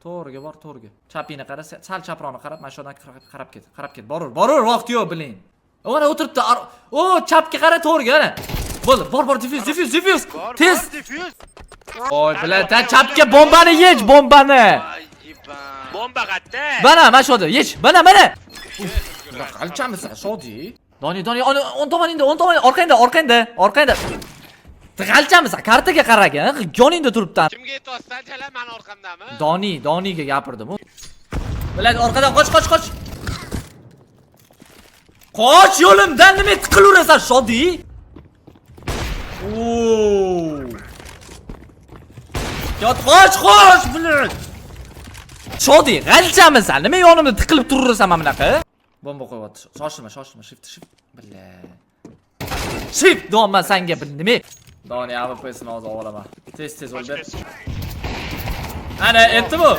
To'g'riga bor, to'g'riga. Chapingni qara, sal chaproqni qarab, mana shu yoqdan qarab ket. Qarab ket. Borur, vaqti yo'q biling. Mana o'tiribdi. O, chapga qara, to'g'riga, ana. Bo'ldi, bor, diffuse. Tez. Oy, biladan chapga bombani yech, bombani. Bomba qatta. Mana shu yerda, yech. Mana. Qalchamisan, Shodi. Doni, on tomoningda, orqangda. G'alchamisan, kartaga qaragan, yoningda turibdan. Kimga aytyapsan, chala men Doniga orqamdami? gapirdim. Biladi, orqadan qoch. Qoch yo'limdan, nima tiqilaverasan, Shodi? Yot, qoch, bilad. Shodi, g'alchamisan, nima yonimda tiqilib turaversan mana bunaqa? Bomba qo'yapti. Shoshilma, shift. Billa. Shift, domman senga nima? Doni AWP'sini hozir olaman. Tez o'ldi. Ana, aytdim-ku.